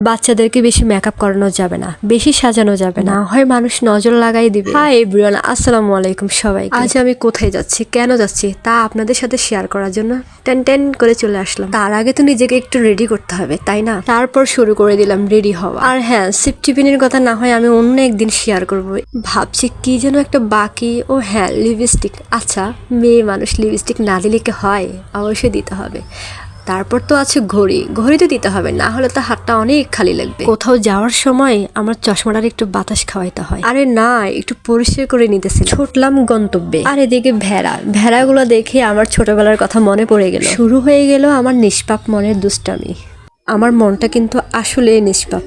বাচ্চাদেরকে বেশি মেকআপ করানো যাবে না, বেশি সাজানো যাবে না, হয় মানুষ নজর লাগাই দিবে। হাই এভরিওয়ান, আসসালামু আলাইকুম সবাই। আজ আমি কোথায় যাচ্ছি, কেন যাচ্ছি তা আপনাদের সাথে শেয়ার করার জন্য টেন টেন করে চলে আসলাম। তার আগে তো নিজেকে একটু রেডি করতে হবে, তাই না? তারপর শুরু করে দিলাম রেডি হওয়া। আর হ্যাঁ, সেফটি পিনের কথা না হয় আমি অন্য একদিন শেয়ার করব। ভাবছি কি যেন একটা বাকি। ও হ্যাঁ, লিপস্টিক। আচ্ছা, মেয়ে মানুষ লিপস্টিক না দিলে কি হয়? অবশ্যই দিতে হবে। তারপর তো আছে ঘড়ি। ঘড়ি তো দিতে হবে, না হলে তো হাতটা অনেক খালি লাগবে। কোথাও যাওয়ার সময় আমার চশমাটার একটু বাতাস খাওয়াইতে হয়। আরে না, একটু পরিষ্কার করে নিতেছি। ছুটলাম গন্তব্যে। আর এদিকে ভেড়াগুলো দেখে আমার ছোটবেলার কথা মনে পড়ে গেল। শুরু হয়ে গেল আমার নিষ্পাপ মনের দুষ্টামি। আমার মনটা কিন্তু আসলে নিষ্পাপ।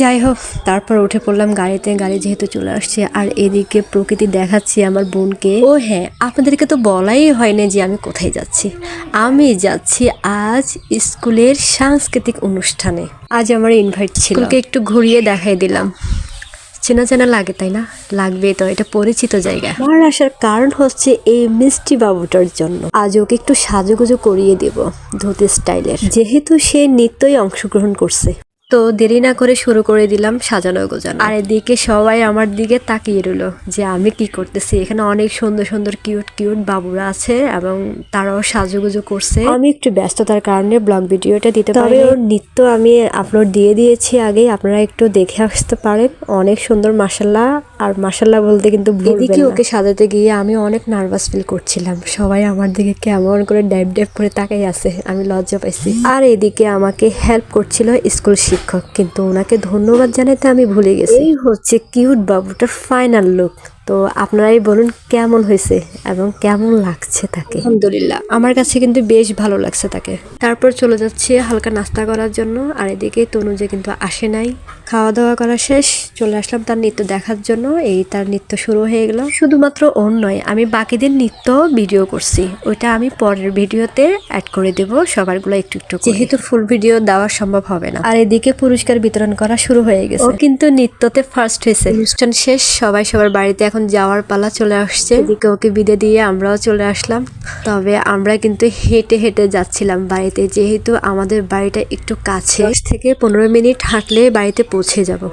যাই হোক, তারপর উঠে পড়লাম গাড়িতে। গাড়ি যেহেতু চলে আসছে, আর এদিকে প্রকৃতি দেখাচ্ছি আমার বোনকে। ও হ্যাঁ, আপনাদেরকে তো বলাই হয়নি যে আমি কোথায় যাচ্ছি। আমি যাচ্ছি আজ স্কুলের সাংস্কৃতিক অনুষ্ঠানে। আজ আমার ইনভাইট ছিল। স্কুলকে একটু ঘুরিয়ে দেখাই দিলাম। চেনা চেনা লাগে, তাই না? লাগবে তো, এটা পরিচিত জায়গা। আমার আসার কারণ হচ্ছে এই মিষ্টি বাবুটার জন্য। আজ ওকে একটু সাজুগুজু করিয়ে দেব ধুতি স্টাইলের, যেহেতু সে নৃত্যই অংশগ্রহণ করছে। তো দেরি না করে শুরু করে দিলাম সাজানো গোজানো। আর এদিকে সবাই আমার দিকে তাকিয়ে রইলো যে আমি কি করতেছি। এখানে অনেক সুন্দর সুন্দর কিউট কিউট বাবুরা আছে এবং তারাও সাজুগুজু করছে। আমি একটু ব্যস্ততার কারণে ব্লগ ভিডিওটা দিতে পারি। তবে ওর নৃত্য আমি আপলোড দিয়ে দিয়েছি আগে, আপনারা একটু দেখে আসতে পারেন। অনেক সুন্দর মাশাল্লাহ। আর মাশাল্লাহ বলতে কিন্তু এদিকে ওকে সাজাতে গিয়ে আমি অনেক নার্ভাস ফিল করছিলাম। সবাই আমার দিকে কেমন করে ড্যাব ড্যাব করে তাকাই আছে, আমি লজ্জা পাইছি। আর এদিকে আমাকে হেল্প করছিল স্কুল শিক্ষক, কিন্তু ওনাকে ধন্যবাদ জানাতে আমি ভুলে গেছি। এই হচ্ছে কিউট বাবুটার ফাইনাল লুক। তো আপনারাই বলুন কেমন হয়েছে এবং কেমন লাগছে তাকে। আলহামদুলিল্লাহ, আমার কাছে কিন্তু বেশ ভালো লাগছে তাকে। তারপর চলে যাচ্ছে হালকা নাস্তা করার জন্য। আর এদিকে তনুজে কিন্তু আসে নাই। খাওয়া দাওয়া করা শেষ, চলে আসলাম তার নৃত্য দেখার জন্য। এই তার নৃত্য শুরু হয়ে গেল। শুধুমাত্র ওর নয়, আমি বাকিদের নৃত্য ভিডিও করছি, ওইটা আমি পরের ভিডিওতে অ্যাড করে দেব সবারগুলো একটু একটু, যেহেতু ফুল ভিডিও দেওয়া সম্ভব হবে না। আর এদিকে পুরস্কার বিতরণ করা শুরু হয়ে গেছে। ও কিন্তু নৃত্যতে ফার্স্ট হয়েছে। অনুষ্ঠান শেষ, সবাই সবার বাড়িতে এখন যাওয়ার পালা চলে আসছে। এদিকে ওকে বিদায় দিয়ে আমরাও চলে আসলাম। তবে আমরা কিন্তু হেঁটে হেঁটে যাচ্ছিলাম বাড়িতে, যেহেতু আমাদের বাড়িটা একটু কাছে। 10 থেকে 15 মিনিট হাঁটলে বাড়িতে পৌঁছে যাব।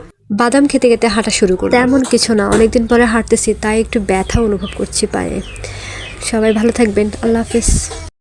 বাদাম খেতে খেতে হাঁটা শুরু করব। তেমন কিছু না, অনেকদিন পরে হাঁটতেছি, তাই একটু ব্যথা অনুভব করছি পায়ে। সবাই ভালো থাকবেন, আল্লাহ হাফেজ।